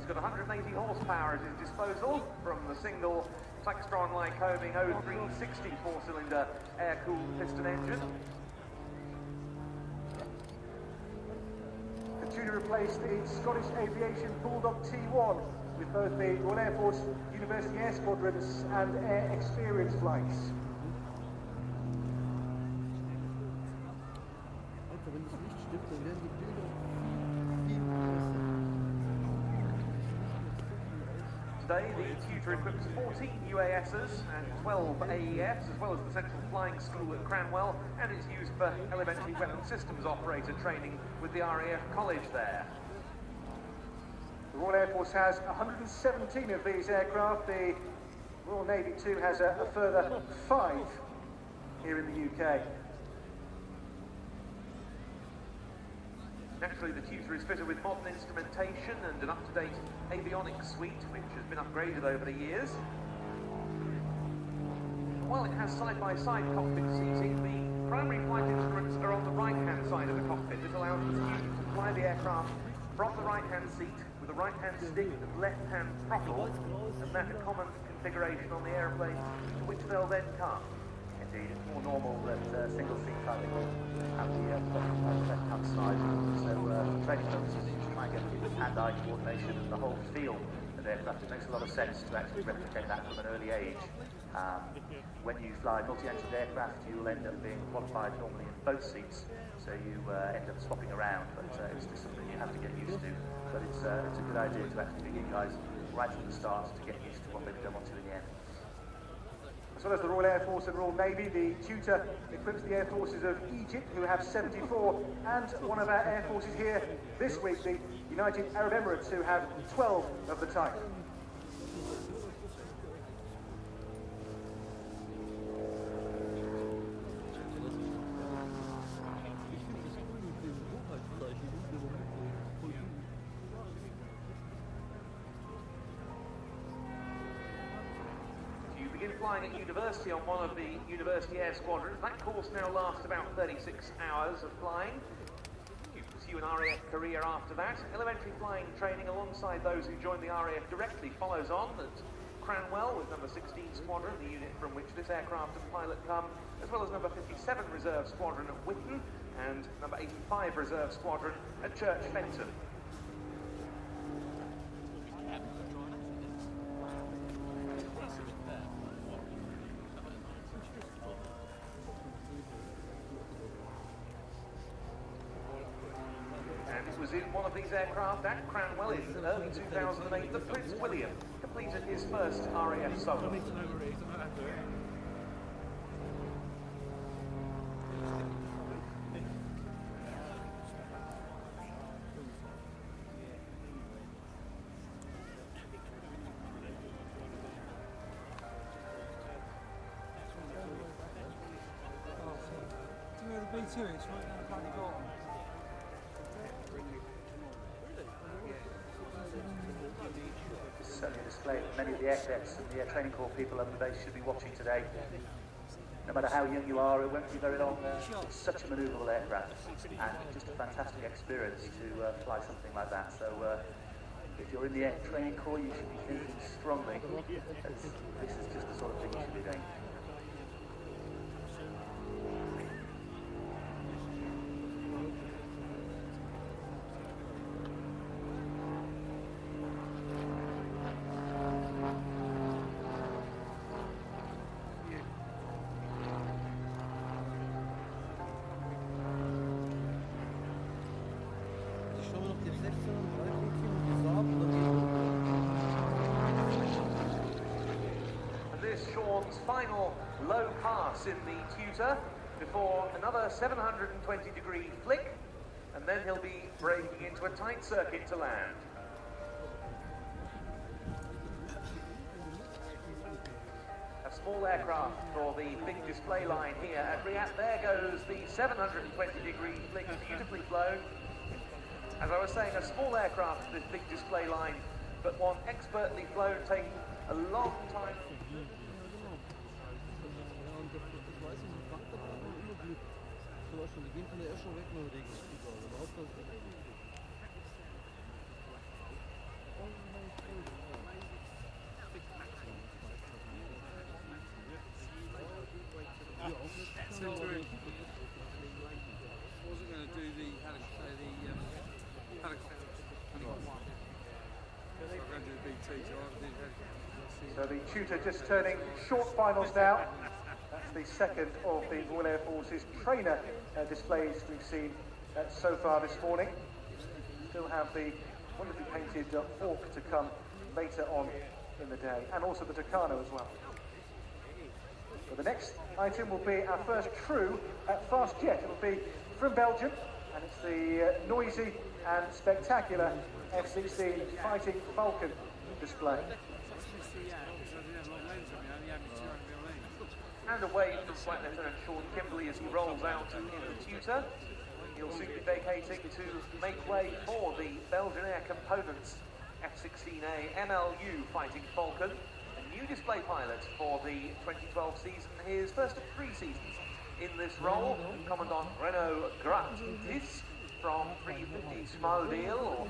got 180 horsepower at his disposal from the single Textron Lycoming 0360 4-cylinder air-cooled piston engine. The tutor replaced the Scottish Aviation Bulldog T1 with both the Royal Air Force University Air Squadrons and Air Experience flights. Today, the tutor equips 14 UASs and 12 AEFs, as well as the Central Flying School at Cranwell, and it's used for elementary weapon systems operator training with the RAF College there. The Royal Air Force has 117 of these aircraft. The Royal Navy too has a further 5 here in the UK. Naturally, the tutor is fitted with modern instrumentation and an up-to-date avionics suite, which has been upgraded over the years. While it has side-by-side cockpit seating, the primary flight instruments are on the right-hand side of the cockpit. This allows the student to fly the aircraft from the right-hand seat with a right-hand stick and left-hand throttle, and that's a common configuration on the aeroplane to which they'll then come. Indeed, it's more normal that single-seat pilots have the left-hand side. So, for training purposes, you try and get the hand-eye coordination and the whole feel of the aircraft. It makes a lot of sense to actually replicate that from an early age. When you fly multi-engined aircraft, you'll end up being qualified normally in both seats, so you end up swapping around, but it's just something you have to get used to. But it's a good idea to actually begin guys right from the start to get used to what they don't want to in the end. As well as the Royal Air Force and Royal Navy, the tutor equips the Air Forces of Egypt, who have 74, and one of our Air Forces here this week, the United Arab Emirates, who have 12 of the type. Flying at university on one of the university air squadrons. That course now lasts about 36 hours of flying. You pursue an RAF career after that. Elementary flying training alongside those who join the RAF directly follows on at Cranwell with number 16 Squadron, the unit from which this aircraft and pilot come, as well as number 57 Reserve Squadron at Whitton and number 85 Reserve Squadron at Church Fenton. Was in one of these aircraft at Cranwell in early 2008 that Prince William completed his first RAF solo. B2 is right now, bloody bottom. Certainly a display that many of the air cadets and the air training corps people on the base should be watching today. No matter how young you are, it won't be very long. It's such a manoeuvrable aircraft and just a fantastic experience to fly something like that. So if you're in the air training corps, you should be thinking strongly that this is just the sort of thing you should be doing. Final low pass in the tutor before another 720-degree flick, and then he'll be braking into a tight circuit to land. A small aircraft for the big display line here at RIAT. There goes the 720-degree flick, beautifully flown. As I was saying, a small aircraft for this big display line, but one expertly flown, taking a long time. Die gehen von der AirShow weg nach Regen. Überhaupt nicht. So the Tutor just turning short finals now. That's the second of the Royal Air Force's trainer displays we've seen so far this morning. Still have the wonderfully painted hawk to come later on in the day, and also the Tucano as well. So the next item will be our first true fast jet. It will be from Belgium, and it's the noisy and spectacular F-16 Fighting Falcon display. And away from Flight Lieutenant Sean Kimberley as he rolls out in the Tutor. He'll soon be vacating to make way for the Belgian Air Components F-16A MLU Fighting Falcon, a new display pilot for the 2012 season, his first of 3 seasons in this role. Commandant Renaud Grat from 350 Smaldeel, or